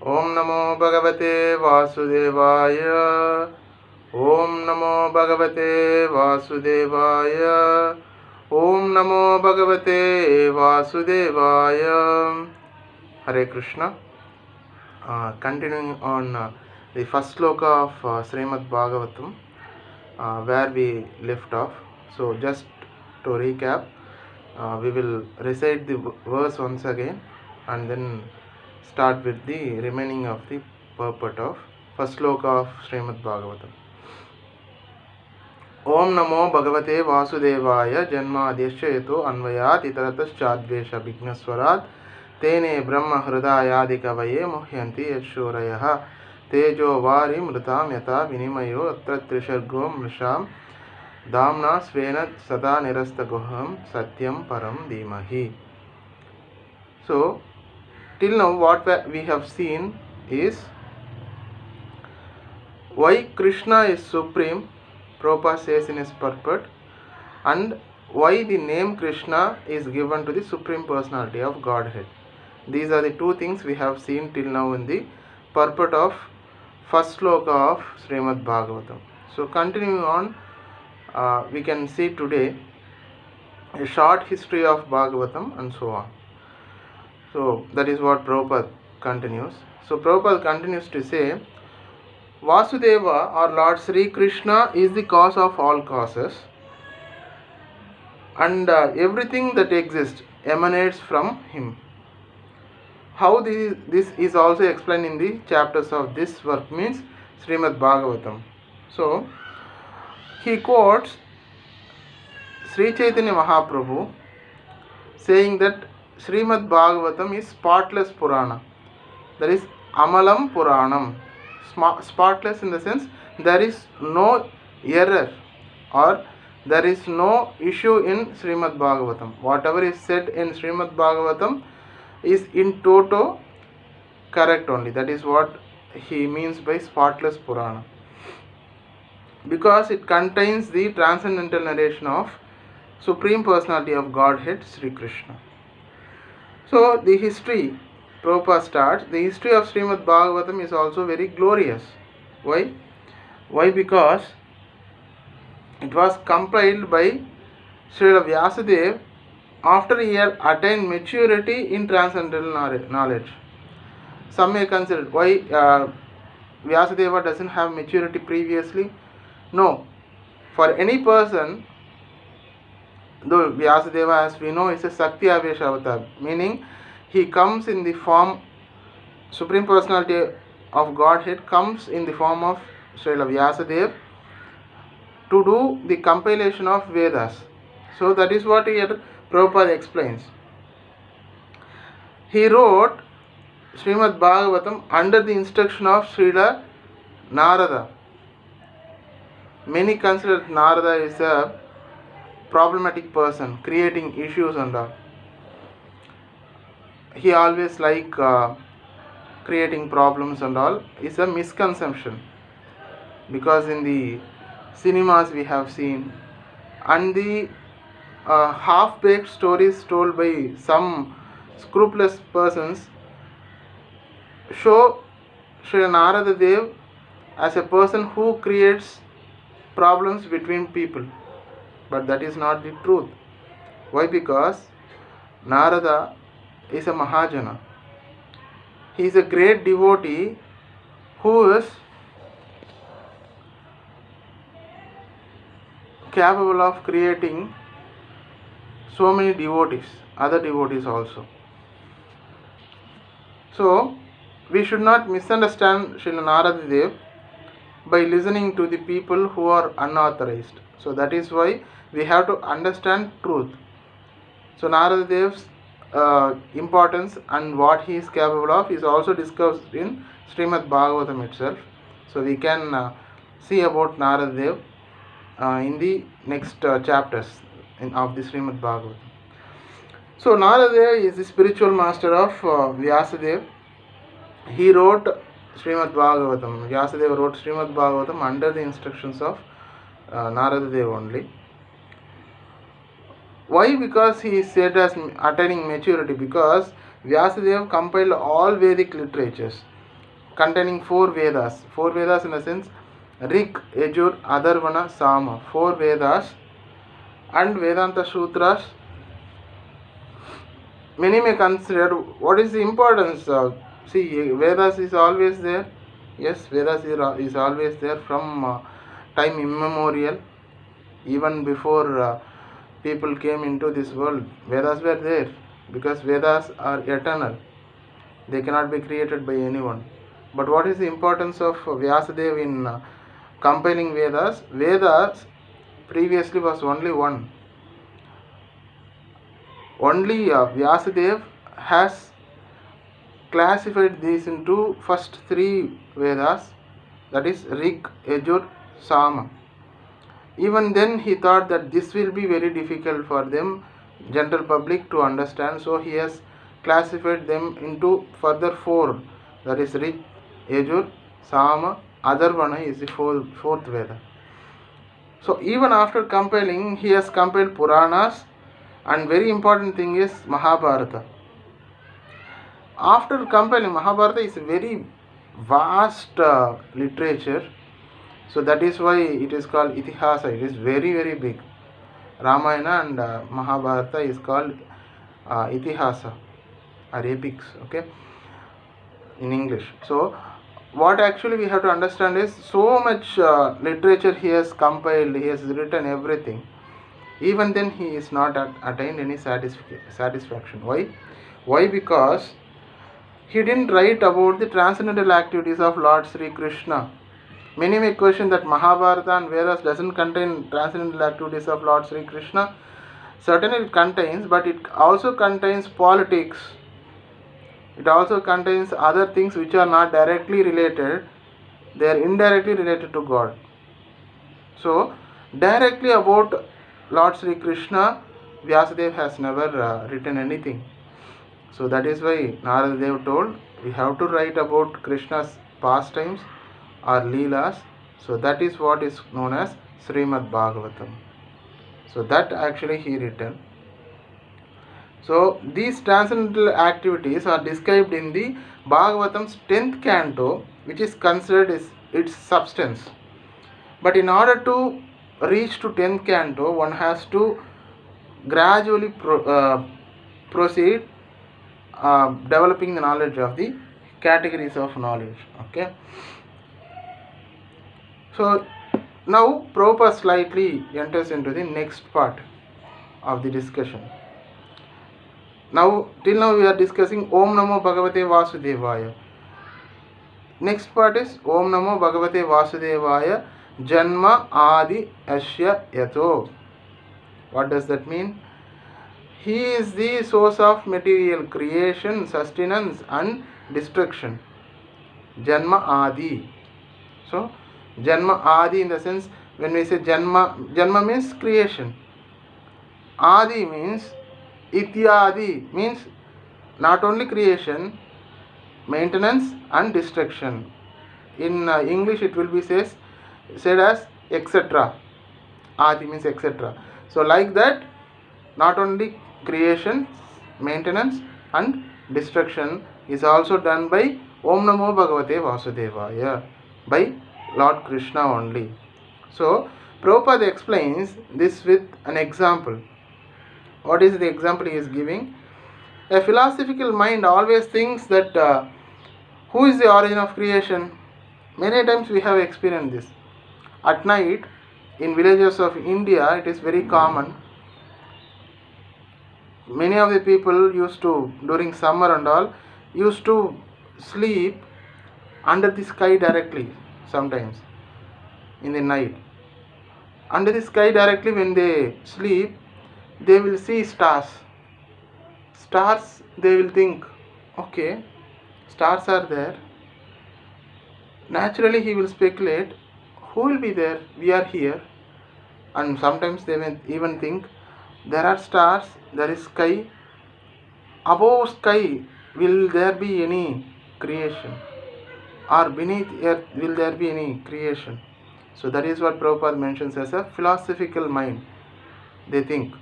ओम नमो भगवते वासुदेवाय। ओम नमो भगवते वासुदेवाय। ओम नमो भगवते वासुदेवाय। Hare Krishna. Continuing on the first sloka of Srimad Bhagavatam, where we left off. So just to recap, we will recite the verse once again and then start with the remaining of the purport of first sloka of Srimad Bhagavatam. ओम नमो भगवते वासुदेवाय जन्माद्यस्य यतो अन्वयात् इतरतश्चाद्वेष विघ्नस्वरात् तेने ब्रह्म हृदयादिकवये मुह्यन्ति यच्छूरयः तेजो वारिमृतां यथा विनिमयो अत्र त्रिशर्गो मृषां दाम्ना स्वेन सदा निरस्तगुहं सत्यं परं धीमहि. So till now what we have seen is why Krishna is supreme, Prabhupada says in his purport, and why the name Krishna is given to the Supreme Personality of Godhead. These are the two things we have seen till now in the purport of first sloka of Srimad Bhagavatam. So continuing on, we can see today a short history of Bhagavatam and so on. So that is what Prabhupada continues. So Prabhupada continues to say, Vasudeva or Lord Sri Krishna is the cause of all causes, and everything that exists emanates from him. How this is also explained in the chapters of this work, means Srimad Bhagavatam. So he quotes Sri Chaitanya Mahaprabhu saying that Srimad Bhagavatam is spotless Purana, that is Amalam Puranam. Spotless in the sense there is no error or there is no issue in Srimad Bhagavatam. Whatever is said in Srimad Bhagavatam is in toto correct only. That is what he means by spotless Purana, because it contains the transcendental narration of Supreme Personality of Godhead Sri Krishna. So the history, Prabhupada starts, the history of Srimad Bhagavatam is also very glorious. Why? Why? Because it was compiled by Srila Vyasadeva after he had attained maturity in transcendental knowledge. Some may consider why Vyasadeva doesn't have maturity previously. No. For any person, though Vyasadeva, as we know, is a Sakti Avesha avatar, meaning he comes in the form, Supreme Personality of Godhead comes in the form of Srila Vyasadeva to do the compilation of Vedas. So that is what here Prabhupada explains. He wrote Srimad Bhagavatam under the instruction of Srila Narada. Many consider Narada is a problematic person, creating issues and all. He always like creating problems and all is a misconception, because in the cinemas we have seen and the half-baked stories told by some scrupulous persons show Sri Narada Dev as a person who creates problems between people, but that is not the truth. Why? Because Narada is a Mahajana. He is a great devotee who is capable of creating so many devotees, other devotees also. So we should not misunderstand Srila Narada Dev by listening to the people who are unauthorized. So that is why we have to understand truth. So Narada Dev's importance and what he is capable of is also discussed in Srimad Bhagavatam itself. So we can see about Narada Dev in the next chapters of the Srimad Bhagavatam. So Narada Dev is the spiritual master of Vyasadeva. He wrote Srimad Bhagavatam. Vyasadeva wrote Srimad Bhagavatam under the instructions of Narada Dev only. Why? Because he is said as attaining maturity, because Vyasadeva compiled all Vedic literatures. containing 4 Vedas. 4 Vedas in the sense Rig, Yajur, Atharvana, Sama. 4 Vedas and Vedanta Sutras. Many may consider what is the importance. See, Vedas is always there. Yes, Vedas is always there from time immemorial. Even before people came into this world, Vedas were there, because Vedas are eternal. They cannot be created by anyone. But what is the importance of Vyasadeva in compiling Vedas? Vedas previously was only one. Only Vyasadeva has classified these into first 3 Vedas, that is Rig, Yajur, Sama. Even then he thought that this will be very difficult for them, general public, to understand, so he has classified them into further 4, that is Rig, Yajur, Sama, Atharvana is the fourth Veda. So even after compiling, he has compiled Puranas, and very important thing is Mahabharata. After compiling, Mahabharata is a very vast literature, so that is why it is called Itihasa. It is very, very big. Ramayana and Mahabharata is called Itihasa or epics, okay, in English. So what actually we have to understand is, so much literature he has compiled, he has written everything. Even then he is not attained any satisfaction. Why? Because he didn't write about the transcendental activities of Lord Sri Krishna. Many may question that Mahabharata and Vedas doesn't contain transcendental activities of Lord Sri Krishna. Certainly it contains, but it also contains politics. It also contains other things which are not directly related. They are indirectly related to God. So directly about Lord Sri Krishna, Vyasadeva has never written anything. So that is why Narada Dev told, we have to write about Krishna's pastimes or Leelas. So that is what is known as Srimad Bhagavatam. So that actually he written. So these transcendental activities are described in the Bhagavatam's 10th canto, which is considered as its substance. But in order to reach to 10th canto, one has to gradually proceed developing the knowledge of the categories of knowledge. Okay. So now Prabhupada slightly enters into the next part of the discussion. Now till now we are discussing Om Namo Bhagavate Vasudevaya. Next part is Om Namo Bhagavate Vasudevaya Janma Adi Asya Yato. What does that mean? He is the source of material creation, sustenance and destruction. Janma Adi. So Janma Adi, in the sense, when we say Janma means creation. Adi means Ityadi, means not only creation, maintenance and destruction. In English it will be said as etc. Adi means etc. So like that, not only creation, maintenance and destruction is also done by Om Namo Bhagavate Vasudevaya, by Lord Krishna only. So Prabhupada explains this with an example. What is the example he is giving? A philosophical mind always thinks that who is the origin of creation? Many times we have experienced this. At night, in villages of India, it is very common. Many of the people used to, during summer and all, used to sleep under the sky directly, sometimes in the night. Under the sky directly, when they sleep, they will see stars. Stars, they will think, okay, stars are there. Naturally, he will speculate, who will be there? We are here. And sometimes they may even think, there are stars, there is sky. Above sky, will there be any creation? Or beneath earth, will there be any creation? So that is what Prabhupada mentions as a philosophical mind. They think.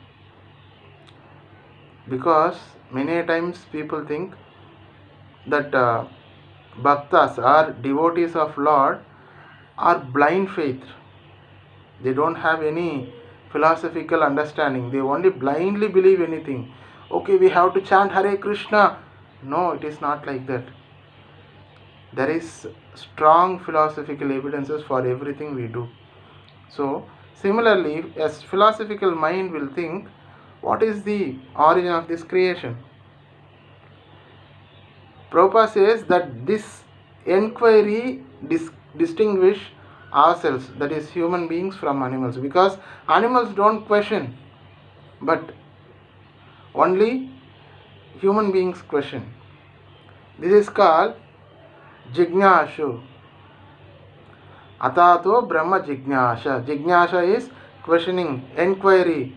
Because many times people think that bhaktas or devotees of Lord are blind faith. They don't have any philosophical understanding. They only blindly believe anything. Okay, we have to chant Hare Krishna. No, it is not like that. There is strong philosophical evidences for everything we do. So, similarly, a philosophical mind will think, what is the origin of this creation? Prabhupada says that this enquiry distinguish ourselves, that is human beings, from animals, because animals don't question, but only human beings question. This is called jignashu. Atato Brahma Jignasha. Jignasha is questioning, enquiry.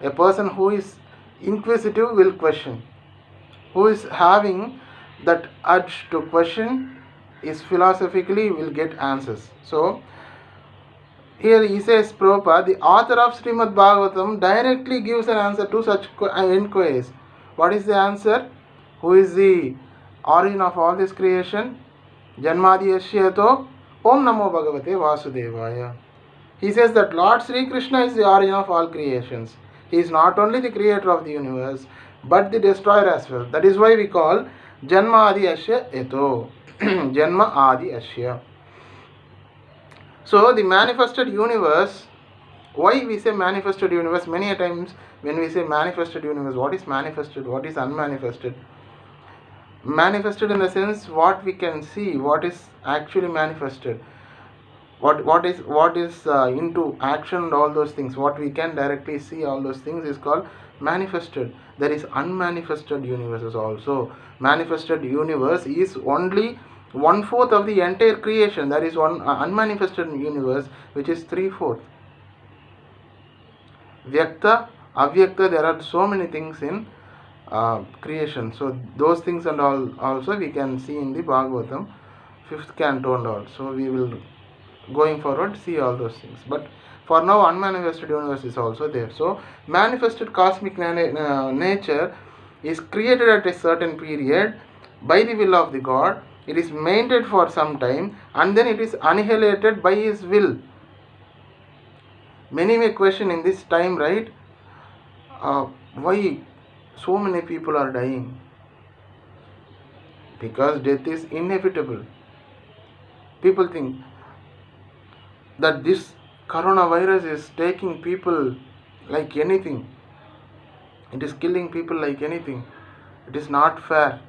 A person who is inquisitive will question. Who is having that urge to question is philosophically will get answers. So, here he says, Prabhupada, the author of Srimad Bhagavatam directly gives an answer to such inquiries. What is the answer? Who is the origin of all this creation? Janmadi Yashyato Om Namo Bhagavate Vasudevaya. He says that Lord Sri Krishna is the origin of all creations. He is not only the creator of the universe, but the destroyer as well. That is why we call Janma Adi Ashya Eto. Janma Adi Ashya. So the manifested universe, why we say manifested universe? Many a times when we say manifested universe, what is manifested, what is unmanifested? Manifested in the sense what we can see, what is actually manifested, what is into action and all those things, what we can directly see, all those things is called manifested. There is unmanifested universes also. Manifested universe is only 1/4 of the entire creation. There is one unmanifested universe which is 3/4. Vyakta, avyakta, there are so many things in creation. So those things and all also we can see in the Bhagavatam 5th canto and all. So we will going forward see all those things. But for now unmanifested universe is also there. So manifested cosmic nature is created at a certain period by the will of the God. It is maintained for some time and then it is annihilated by His will. Many may question in this time, right? Why so many people are dying? Because death is inevitable. People think that this coronavirus is taking people like anything. It is killing people like anything. It is not fair.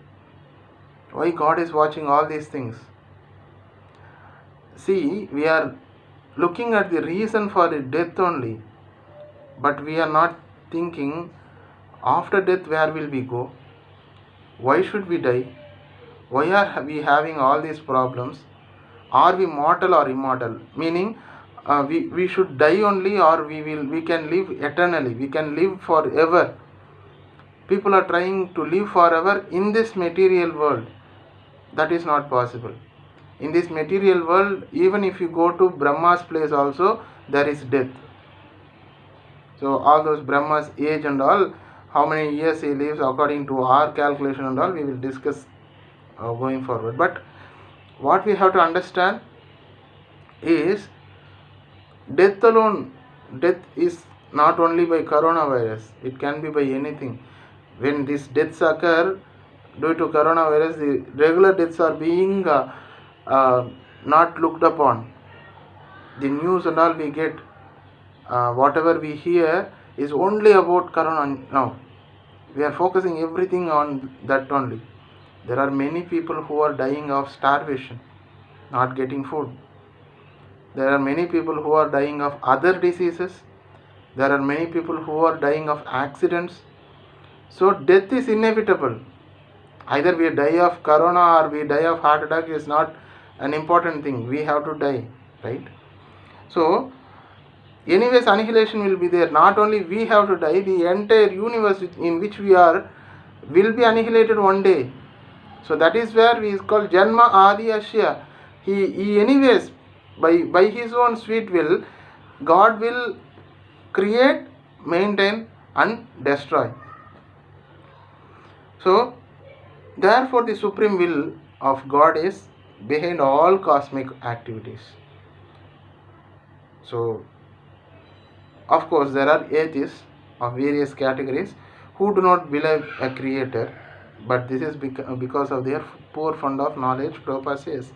Why God is watching all these things? See, we are looking at the reason for the death only, but we are not thinking after death where will we go? Why should we die? Why are we having all these problems? Are we mortal or immortal? Meaning we should die only, or we can live eternally, we can live forever. People are trying to live forever in this material world. That is not possible. In this material world, even if you go to Brahma's place also, there is death. So all those Brahma's age and all, how many years he lives according to our calculation and all, we will discuss going forward. But what we have to understand is death alone. Death is not only by coronavirus, it can be by anything. When these deaths occur due to coronavirus, the regular deaths are being not looked upon. The news and all we get, whatever we hear is only about corona now. We are focusing everything on that only. There are many people who are dying of starvation, not getting food. There are many people who are dying of other diseases. There are many people who are dying of accidents. So death is inevitable. Either we die of corona or we die of heart attack is not an important thing. We have to die, right? So anyways, annihilation will be there. Not only we have to die, the entire universe in which we are will be annihilated one day. So that is where we is called Janma Adi Ashya. He anyways, by his own sweet will, God will create, maintain and destroy. So therefore the supreme will of God is behind all cosmic activities. So, of course, there are atheists of various categories who do not believe a creator, but this is because of their poor fund of knowledge, Prabhupada says.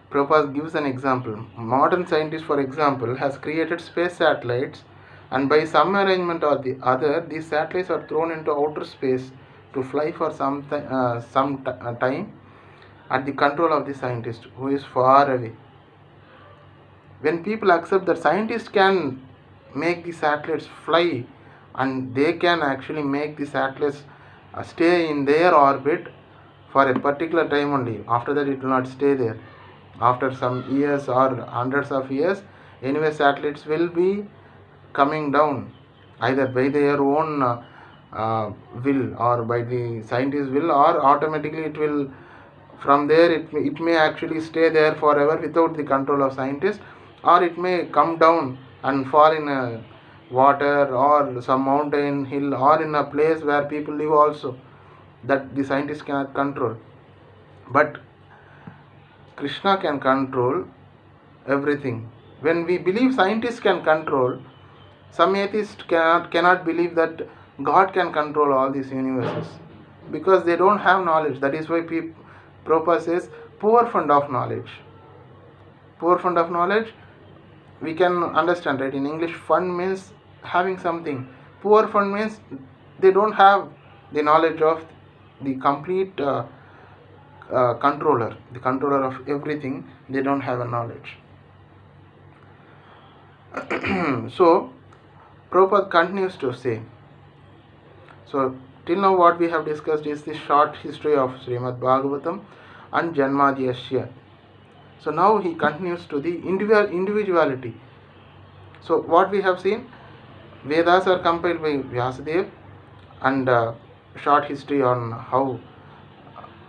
Prabhupada gives an example. Modern scientists, for example, has created space satellites, and by some arrangement or the other, these satellites are thrown into outer space to fly for some time at the control of the scientist who is far away. When people accept that scientists can make the satellites fly and they can actually make the satellites stay in their orbit for a particular time only, after that it will not stay there. After some years or hundreds of years, anyway satellites will be coming down either by their own will or by the scientist's will, or automatically it will, from there it may actually stay there forever without the control of scientists, or it may come down and fall in a water or some mountain hill or in a place where people live also, that the scientists cannot control. But Krishna can control everything. When we believe scientists can control, some atheists cannot believe that God can control all these universes, because they don't have knowledge. That is why Prabhupada says poor fund of knowledge. Poor fund of knowledge, we can understand, right? In English, fund means having something. Poor fund means they don't have the knowledge of the complete controller, the controller of everything. They don't have a knowledge. So Prabhupada continues to say, so till now what we have discussed is the short history of Srimad Bhagavatam and Janmadhyasya. So now he continues to the individuality. So what we have seen, Vedas are compiled by Vyasadeva, and short history on how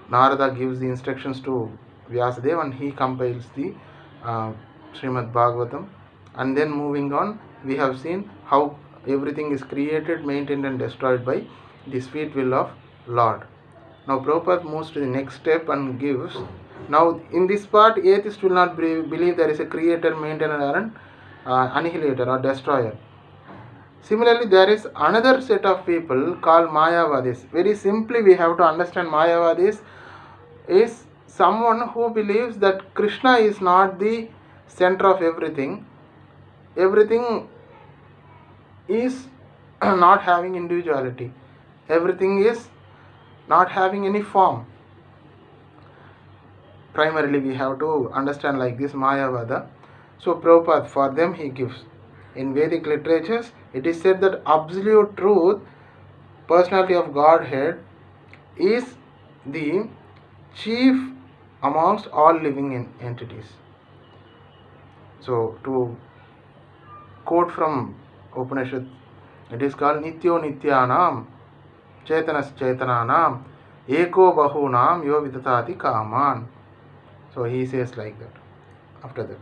Narada gives the instructions to Vyasadeva and he compiles the Srimad Bhagavatam. And then moving on, we have seen how everything is created, maintained and destroyed by the sweet will of Lord. Now Prabhupada moves to the next step and gives, now in this part atheists will not believe there is a creator, maintainer and annihilator or destroyer. Similarly, there is another set of people called Mayavadis. Very simply we have to understand Mayavadis is someone who believes that Krishna is not the center of everything. Everything is not having individuality. Everything is not having any form. Primarily we have to understand like this Mayavada. So Prabhupada, for them he gives. In Vedic literatures, it is said that absolute truth, personality of Godhead, is the chief amongst all living entities. So to quote from Upanishad, it is called Nityo Nityanam, Chetanas Chetananam, Eko Bahunam Yo Vidatati Kaman. So he says like that. After that,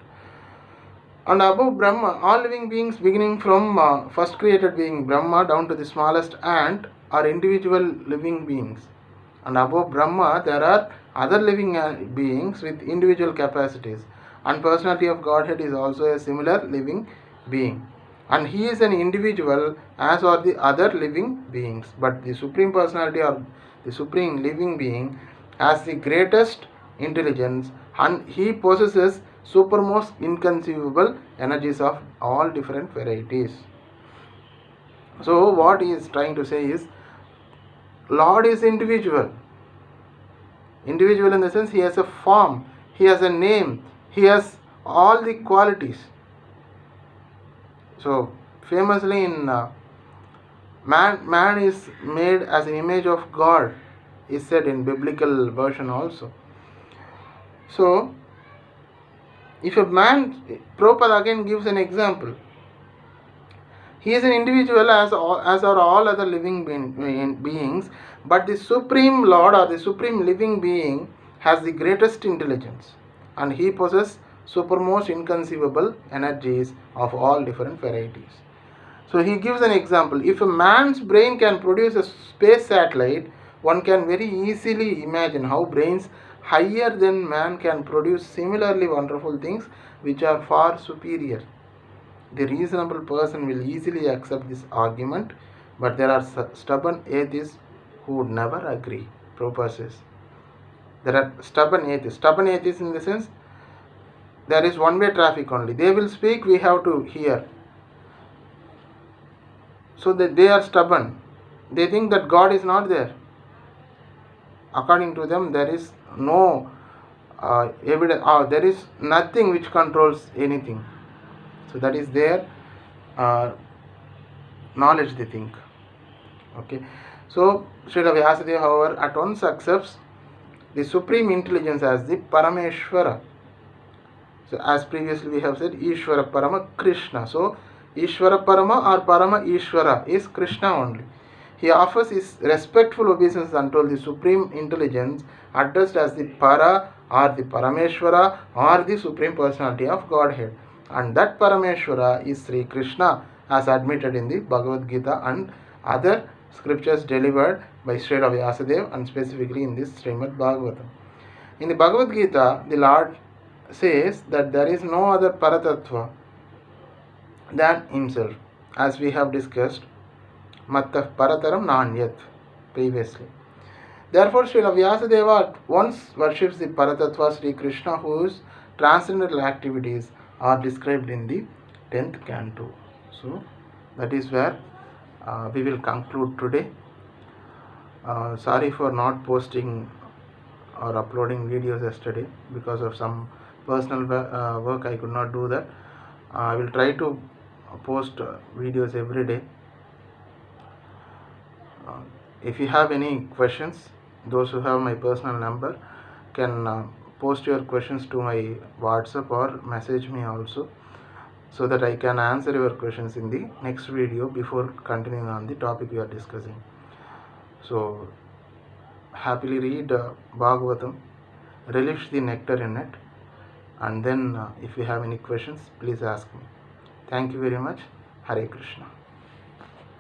and above Brahma, all living beings beginning from first created being Brahma down to the smallest ant are individual living beings. And above Brahma, there are other living beings with individual capacities. And personality of Godhead is also a similar living being. And he is an individual as are the other living beings. But the Supreme Personality or the Supreme Living Being has the greatest intelligence, and he possesses supermost inconceivable energies of all different varieties. So what he is trying to say is, Lord is individual. Individual in the sense he has a form, he has a name, he has all the qualities. So famously in man is made as an image of God, is said in biblical version also. So if a man, Prabhupada again gives an example. He is an individual as are all other living beings, but the Supreme Lord or the Supreme Living Being has the greatest intelligence, and he possesses supermost inconceivable energies of all different varieties. So he gives an example. If a man's brain can produce a space satellite, one can very easily imagine how brains higher than man can produce similarly wonderful things which are far superior. The reasonable person will easily accept this argument, but there are stubborn atheists who would never agree. Prabhupada says. There are stubborn atheists. Stubborn atheists in the sense, there is one-way traffic only. They will speak, we have to hear. So that they are stubborn. They think that God is not there. According to them, there is no evidence, there is nothing which controls anything. So that is their knowledge, they think. Okay. So Srila Vyasadeva, however, at once accepts the supreme intelligence as the Parameshwara. So as previously we have said, Ishvara Parama Krishna. So Ishvara Parama or Parama Ishvara is Krishna only. He offers his respectful obeisance unto the supreme intelligence addressed as the Para or the Parameshwara or the supreme personality of Godhead. And that Parameshwara is Sri Krishna, as admitted in the Bhagavad Gita and other scriptures delivered by Srila Vyasadeva, and specifically in this Srimad Bhagavatam. In the Bhagavad Gita, the Lord says that there is no other Paratattva than himself, as we have discussed, Mattah Parataram Nanyat previously. Therefore, Srila Vyasadeva at once worships the Paratattva Sri Krishna, whose transcendental activities are described in the 10th canto. So, that is where we will conclude today. Sorry for not posting or uploading videos yesterday because of some personal work. I could not do that. I will try to post videos every day. If you have any questions, those who have my personal number can post your questions to my WhatsApp or message me also, so that I can answer your questions in the next video before continuing on the topic we are discussing. So happily read Bhagavatam, relish the nectar in it, and then if you have any questions, please ask me. Thank you very much. Hare Krishna.